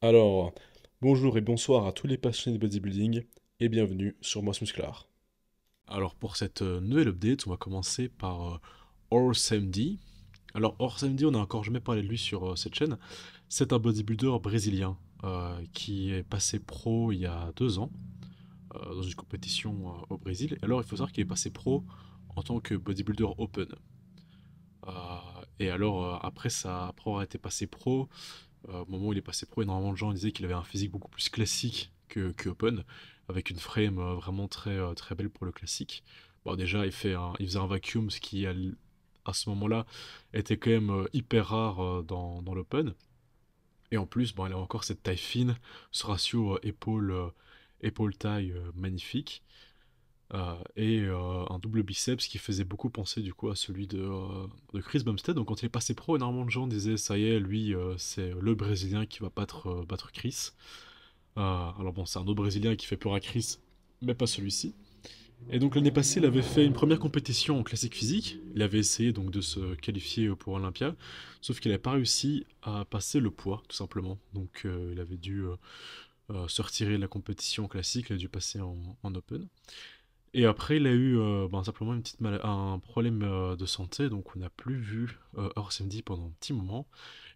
Alors, bonjour et bonsoir à tous les passionnés de bodybuilding et bienvenue sur Moss Musclar. Alors pour cette nouvelle update, on va commencer par Horse MD. Alors Horse MD, on n'a encore jamais parlé de lui sur cette chaîne. C'est un bodybuilder brésilien qui est passé pro il y a 2 ans dans une compétition au Brésil. Alors il faut savoir qu'il est passé pro en tant que bodybuilder open. Euh, et alors après ça, après avoir été passé pro, au moment où il est passé pro, énormément de gens disaient qu'il avait un physique beaucoup plus classique que open, avec une frame vraiment très belle pour le classique. Bon, déjà, il faisait un vacuum, ce qui à ce moment-là était quand même hyper rare dans l'open. Et en plus, bon, il a encore cette taille fine, ce ratio épaule-taille magnifique. Et un double biceps qui faisait beaucoup penser du coup à celui de Chris Bumstead. Donc quand il est passé pro, énormément de gens disaient ça y est, lui c'est le Brésilien qui va battre Chris. Alors bon, c'est un autre Brésilien qui fait peur à Chris, mais pas celui-ci. Et donc l'année passée, il avait fait une première compétition en classique physique. Il avait essayé donc de se qualifier pour Olympia, sauf qu'il n'avait pas réussi à passer le poids, tout simplement. Donc il avait dû se retirer de la compétition classique, il a dû passer en open. Et après, il a eu simplement un problème de santé, donc on n'a plus vu Samedi pendant un petit moment.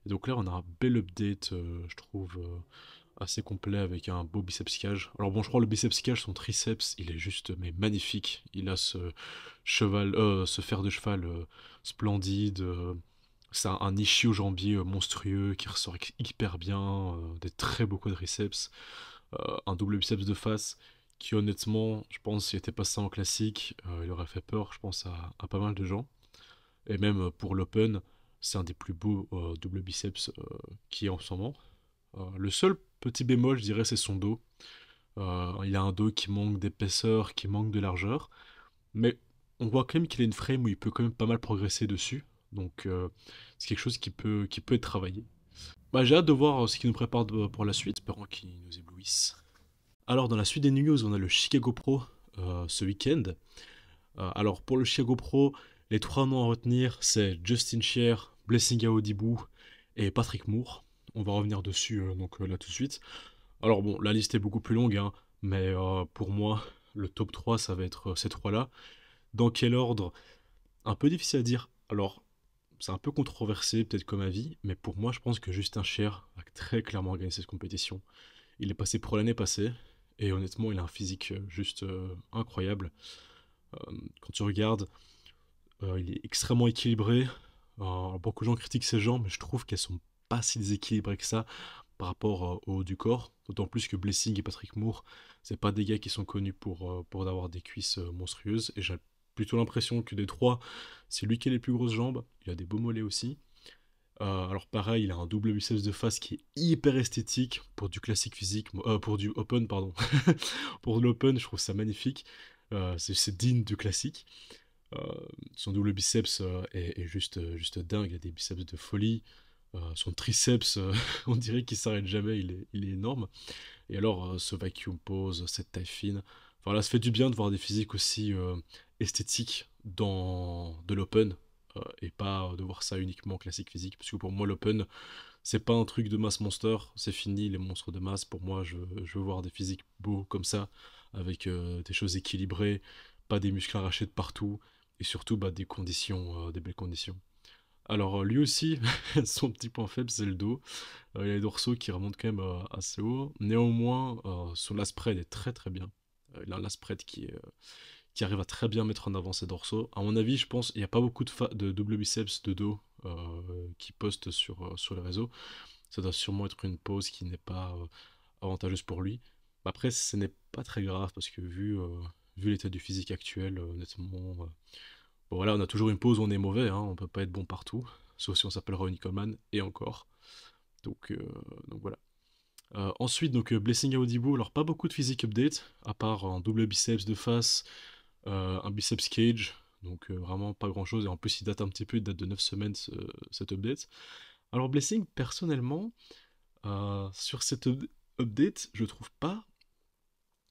Et donc là, on a un bel update, je trouve, assez complet avec un beau biceps cage. Alors bon, je crois le biceps cage, son triceps, il est juste mais magnifique. Il a ce fer de cheval splendide. C'est un ischio-jambier monstrueux qui ressort hyper bien, des très beaux quadriceps, un double biceps de face qui honnêtement, je pense, s'il était passé en classique, il aurait fait peur, je pense, à pas mal de gens. Et même pour l'Open, c'est un des plus beaux double biceps qui est en ce moment. Le seul petit bémol, je dirais, c'est son dos. Il a un dos qui manque d'épaisseur, qui manque de largeur, mais on voit quand même qu'il a une frame où il peut quand même pas mal progresser dessus. Donc c'est quelque chose qui peut être travaillé. Bah, j'ai hâte de voir ce qu'il nous prépare pour la suite, espérant qu'il nous éblouisse. Alors, dans la suite des news, on a le Chicago Pro ce week-end. Alors, pour le Chicago Pro, les trois noms à retenir, c'est Justin Sher, Blessing Aodibu et Patrick Moore. On va revenir dessus là tout de suite. Alors bon, la liste est beaucoup plus longue, hein, mais pour moi, le top 3, ça va être ces trois-là. Dans quel ordre? Un peu difficile à dire. Alors, c'est un peu controversé peut-être comme avis, mais pour moi, je pense que Justin Sher a très clairement gagné cette compétition. Il est passé pro l'année passée, et honnêtement, il a un physique juste incroyable. Quand tu regardes, il est extrêmement équilibré. Beaucoup de gens critiquent ses jambes, mais je trouve qu'elles sont pas si déséquilibrées que ça par rapport au haut du corps. D'autant plus que Blessing et Patrick Moore, c'est pas des gars qui sont connus pour avoir des cuisses monstrueuses. Et j'ai plutôt l'impression que des trois, c'est lui qui a les plus grosses jambes. Il a des beaux mollets aussi. Alors pareil, il a un double biceps de face qui est hyper esthétique pour du classique physique, pour du open, pardon. Pour l'open, je trouve ça magnifique. C'est digne du classique. Euh, Son double biceps est juste dingue, il a des biceps de folie. Son triceps, on dirait qu'il s'arrête jamais, il est énorme. Et alors, ce vacuum pose, cette taille fine. Enfin là, ça fait du bien de voir des physiques aussi esthétiques dans de l'open. Et pas de voir ça uniquement en classique physique. Parce que pour moi, l'open, c'est pas un truc de masse monster. C'est fini, les monstres de masse. Pour moi, je veux voir des physiques beaux comme ça. Avec des choses équilibrées. Pas des muscles arrachés de partout. Et surtout, bah, des belles conditions. Alors, lui aussi, son petit point faible, c'est le dos. Il y a les dorsaux qui remontent quand même assez haut. Néanmoins, son last spread est très bien. Il a un last spread qui arrive à très bien mettre en avant ses dorsaux. À mon avis, je pense il n'y a pas beaucoup de double biceps de dos qui postent sur les réseaux. Ça doit sûrement être une pose qui n'est pas avantageuse pour lui. Après, ce n'est pas très grave parce que vu l'état du physique actuel, honnêtement, bon, voilà, on a toujours une pause où on est mauvais, hein, on peut pas être bon partout, sauf si on s'appelle Ronnie Coleman, et encore. Donc, euh, donc voilà. Ensuite, donc Blessing Audible, alors pas beaucoup de physique update, à part un double biceps de face, un biceps cage, donc vraiment pas grand chose, et en plus il date un petit peu, il date de 9 semaines cet update. Alors Blessing, personnellement, sur cet update, je trouve pas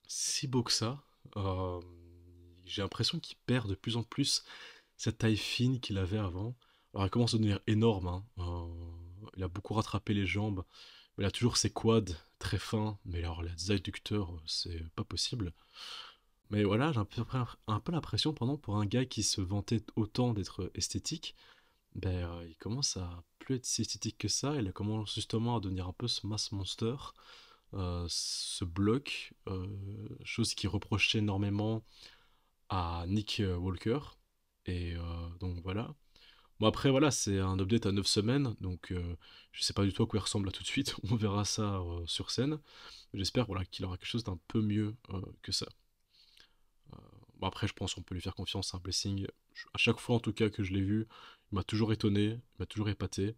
si beau que ça. Euh, j'ai l'impression qu'il perd de plus en plus cette taille fine qu'il avait avant. Alors il commence à devenir énorme, hein. Il a beaucoup rattrapé les jambes, Il a toujours ses quads très fins, mais alors les adducteurs, c'est pas possible. Mais voilà, j'ai un peu l'impression, pendant pour un gars qui se vantait autant d'être esthétique, il commence à plus être si esthétique que ça, il commence justement à devenir un peu ce mass monster, ce bloc, chose qui reprochait énormément à Nick Walker. Et donc voilà. Bon après voilà, c'est un update à 9 semaines, donc je sais pas du tout à quoi il ressemble là tout de suite, on verra ça sur scène. J'espère voilà, qu'il aura quelque chose d'un peu mieux que ça. Bon après je pense qu'on peut lui faire confiance, c'est un blessing. À chaque fois en tout cas que je l'ai vu, il m'a toujours étonné, il m'a toujours épaté.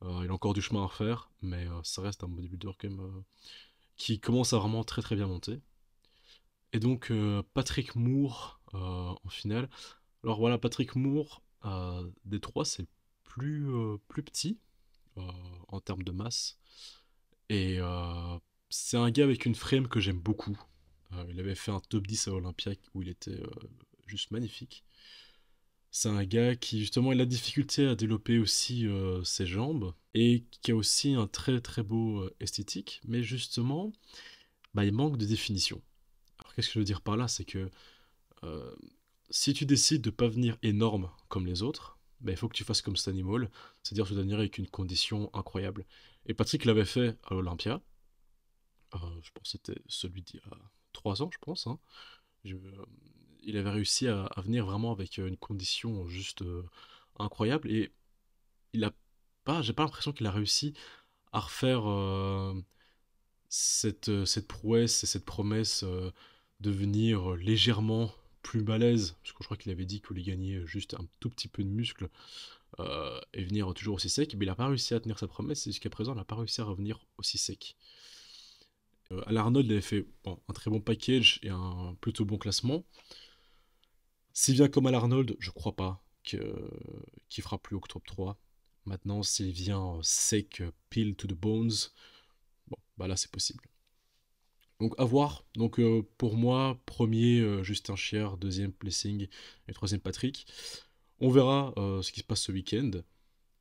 Il a encore du chemin à faire, mais ça reste un bodybuilder quand même qui commence à vraiment très très bien monter. Et donc Patrick Moore en finale. Alors voilà, Patrick Moore, des trois, c'est le plus petit euh, en termes de masse. Et c'est un gars avec une frame que j'aime beaucoup. Il avait fait un top 10 à Olympia où il était juste magnifique. C'est un gars qui justement il a la difficulté à développer aussi ses jambes et qui a aussi un très très beau esthétique, mais justement il manque de définition. Alors qu'est-ce que je veux dire par là, c'est que euh, si tu décides de pas venir énorme comme les autres, il faut que tu fasses comme Stanimal, c'est-à-dire te venir avec une condition incroyable. Et Patrick l'avait fait à l'Olympia, je pense que c'était celui d'il y a 3 ans, je pense. Hein. Il avait réussi à venir vraiment avec une condition juste incroyable et il a pas, j'ai pas l'impression qu'il a réussi à refaire cette prouesse et cette promesse de venir légèrement plus balèze, parce que je crois qu'il avait dit qu'il voulait gagner juste un tout petit peu de muscle et venir toujours aussi sec, mais il n'a pas réussi à tenir sa promesse et jusqu'à présent il n'a pas réussi à revenir aussi sec. À l'Arnold, il avait fait un très bon package et un plutôt bon classement. S'il vient comme à l'Arnold, je crois pas qu'il fera plus haut que top 3. Maintenant, s'il vient sec, pile to the bones, bon, là c'est possible. Donc à voir. Donc pour moi, premier Justin Chier, deuxième Blessing et troisième Patrick. On verra ce qui se passe ce week-end.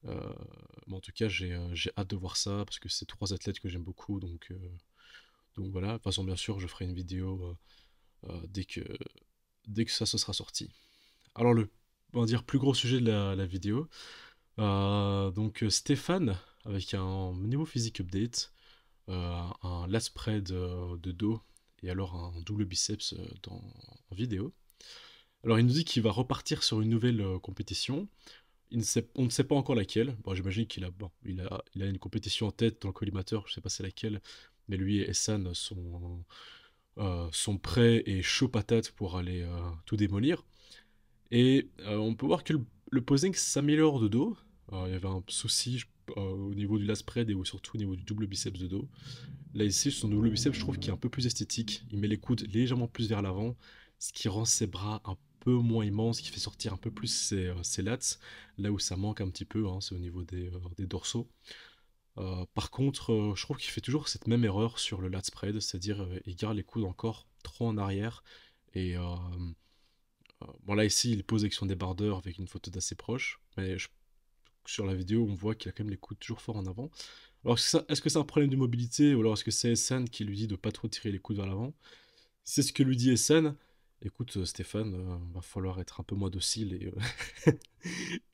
Mais en tout cas, j'ai hâte de voir ça parce que c'est trois athlètes que j'aime beaucoup. Donc voilà. De toute façon, bien sûr, je ferai une vidéo dès que ça se sera sorti. Alors on va dire plus gros sujet de la vidéo. Donc Stéphane avec un niveau physique update, un lat spread de dos et alors un double biceps en vidéo. Alors il nous dit qu'il va repartir sur une nouvelle compétition. On ne sait pas encore laquelle. Bon, j'imagine qu'il a une compétition en tête dans le collimateur, je ne sais pas c'est laquelle, mais lui et Essan sont prêts et chaud patate pour aller tout démolir. Et on peut voir que le posing s'améliore de dos. Il y avait un souci au niveau du lat spread et surtout au niveau du double biceps de dos. Là ici, son double biceps, je trouve qu'il est un peu plus esthétique. Il met les coudes légèrement plus vers l'avant, ce qui rend ses bras un peu moins immenses, qui fait sortir un peu plus ses lats. Là où ça manque un petit peu, hein, c'est au niveau des dorsaux. Par contre, je trouve qu'il fait toujours cette même erreur sur le lat spread, c'est-à-dire il garde les coudes encore trop en arrière. Et bon là ici, il pose avec son débardeur avec une photo d'assez proche, mais sur la vidéo, on voit qu'il a quand même les coudes toujours fort en avant. Alors, est-ce que c'est un problème de mobilité ou alors est-ce que c'est SN qui lui dit de pas trop tirer les coudes vers l'avant? Si c'est ce que lui dit SN, écoute Stéphane, va falloir être un peu moins docile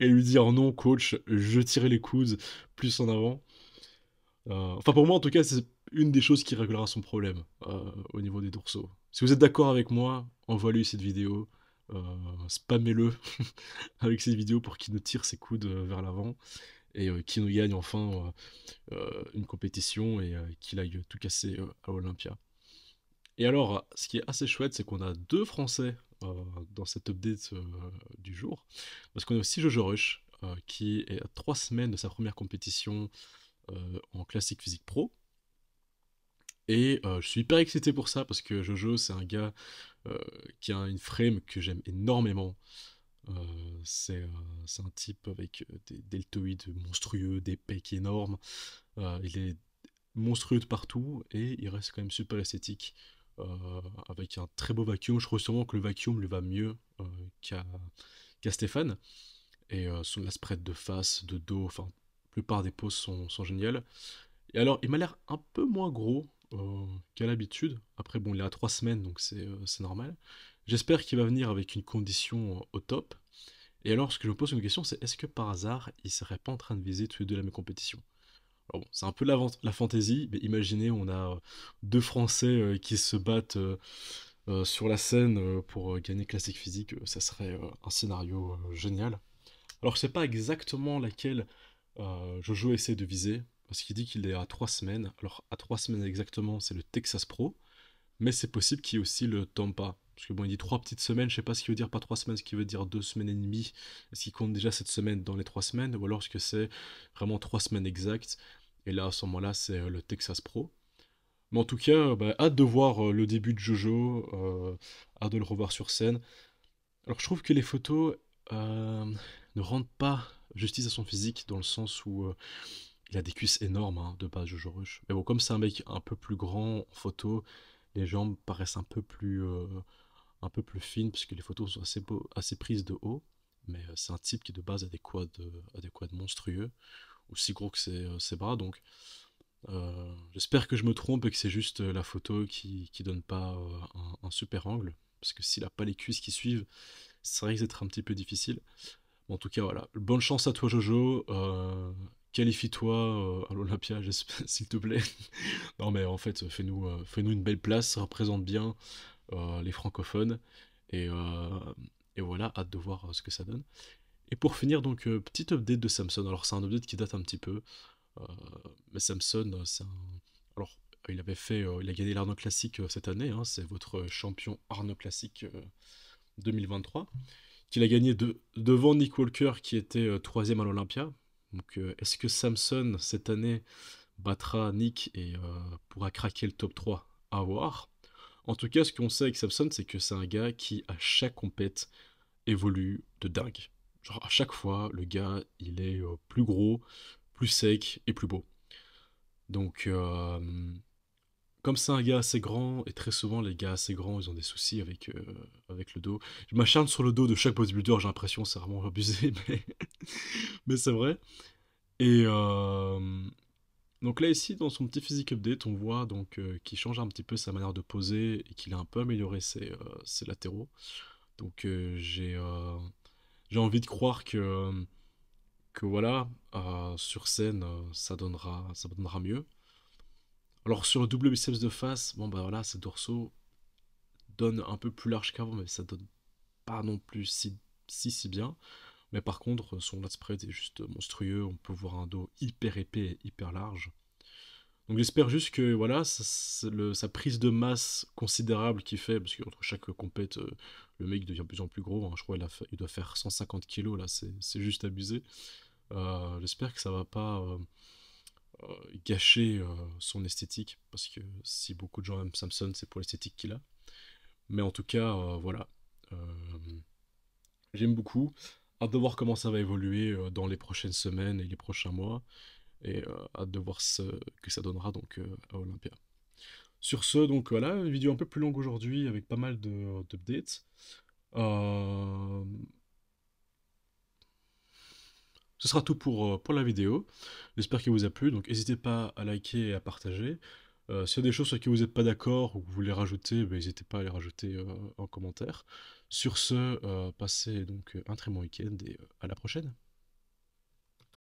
et lui dire non coach, je tirais les coudes plus en avant. Enfin pour moi en tout cas c'est une des choses qui réglera son problème au niveau des dorsaux. Si vous êtes d'accord avec moi, envoie-lui cette vidéo, euh, spammez-le avec cette vidéo pour qu'il ne tire ses coudes vers l'avant et qu'il nous gagne enfin une compétition et qu'il aille tout casser à Olympia. Et alors, ce qui est assez chouette, c'est qu'on a deux Français dans cette update du jour. Parce qu'on a aussi Jojo Rush, qui est à 3 semaines de sa première compétition en classique physique pro. Et je suis hyper excité pour ça, parce que Jojo, c'est un gars qui a une frame que j'aime énormément. C'est un type avec des deltoïdes monstrueux, des pecs énormes. Il est monstrueux de partout et il reste quand même super esthétique avec un très beau vacuum. Je trouve sûrement que le vacuum lui va mieux qu'à Stéphane. Et son la spread de face, de dos, enfin, la plupart des poses sont géniales. Et alors, il m'a l'air un peu moins gros qu'à l'habitude. Après, bon, il est à 3 semaines, donc c'est normal. J'espère qu'il va venir avec une condition au top. Et alors, ce que je me pose une question, c'est est-ce que par hasard, il serait pas en train de viser tous les deux la même compétition? Alors bon, c'est un peu la fantaisie, mais imaginez, on a deux Français qui se battent sur la scène pour gagner classique physique, ça serait un scénario génial. Alors, je sais pas exactement laquelle Jojo essaie de viser, parce qu'il dit qu'il est à 3 semaines. Alors, à 3 semaines exactement, c'est le Texas Pro, mais c'est possible qu'il y ait aussi le Tampa. Parce que bon, il dit 3 petites semaines, je sais pas ce qu'il veut dire par 3 semaines, ce qu'il veut dire 2 semaines et demie. Est-ce qu'il compte déjà cette semaine dans les 3 semaines, ou alors est-ce que c'est vraiment 3 semaines exactes, et là, à ce moment-là, c'est le Texas Pro. Mais en tout cas, bah, hâte de voir le début de Jojo, hâte de le revoir sur scène. Alors je trouve que les photos ne rendent pas justice à son physique, dans le sens où il a des cuisses énormes hein, de base Jojo Rush. Mais bon, comme c'est un mec un peu plus grand en photo, les jambes paraissent un peu plus fines, puisque les photos sont assez prises de haut. Mais c'est un type qui de base a des quads monstrueux, aussi gros que ses bras, donc j'espère que je me trompe et que c'est juste la photo qui donne pas un super angle, parce que s'il a pas les cuisses qui suivent, ça risque d'être un petit peu difficile. Bon, en tout cas, voilà. Bonne chance à toi, Jojo. Qualifie-toi à l'Olympia, s'il te plaît. Non, mais en fait, fais-nous une belle place, représente bien les francophones. Et, euh, et voilà, hâte de voir ce que ça donne. Et pour finir, donc, petit update de Samson. Alors, c'est un update qui date un petit peu. euh, mais Samson, c'est un. Alors, il a gagné l'Arnold Classic cette année. Hein, c'est votre champion Arnold Classic 2023 qu'il a gagné devant Nick Walker qui était troisième à l'Olympia. Donc est-ce que Samson cette année battra Nick et pourra craquer le top 3? À voir. En tout cas, ce qu'on sait avec Samson, c'est que c'est un gars qui, à chaque compète, évolue de dingue. Genre, à chaque fois, le gars, il est plus gros, plus sec et plus beau. Donc, comme c'est un gars assez grand, et très souvent les gars assez grands, ils ont des soucis avec le dos. Je m'acharne sur le dos de chaque bodybuilder, j'ai l'impression, c'est vraiment abusé, mais c'est vrai. Et donc là ici, dans son petit physique update, on voit donc qu'il change un petit peu sa manière de poser et qu'il a un peu amélioré ses latéraux. Donc j'ai envie de croire que voilà, sur scène, ça donnera mieux. Alors sur le double biceps de face, bon bah voilà, ses dorsaux donne un peu plus large qu'avant, mais ça donne pas non plus si bien. Mais par contre, son lat spread est juste monstrueux. On peut voir un dos hyper épais et hyper large. Donc j'espère juste que voilà, sa prise de masse considérable qu'il fait, parce qu'entre chaque compète, le mec devient de plus en plus gros. Hein. Je crois qu'il doit faire 150 kilos là, c'est juste abusé. J'espère que ça va pas gâcher son esthétique, parce que si beaucoup de gens aiment Samson, c'est pour l'esthétique qu'il a. Mais en tout cas, voilà. Euh, J'aime beaucoup. Hâte de voir comment ça va évoluer dans les prochaines semaines et les prochains mois. Et hâte de voir ce que ça donnera donc à Olympia. Sur ce, donc voilà, une vidéo un peu plus longue aujourd'hui avec pas mal d'updates. Euh, Ce sera tout pour la vidéo. J'espère qu'elle vous a plu. Donc n'hésitez pas à liker et à partager. S'il y a des choses sur qui vous n'êtes pas d'accord ou que vous voulez rajouter, ben, n'hésitez pas à les rajouter en commentaire. Sur ce, passez donc un très bon week-end et à la prochaine.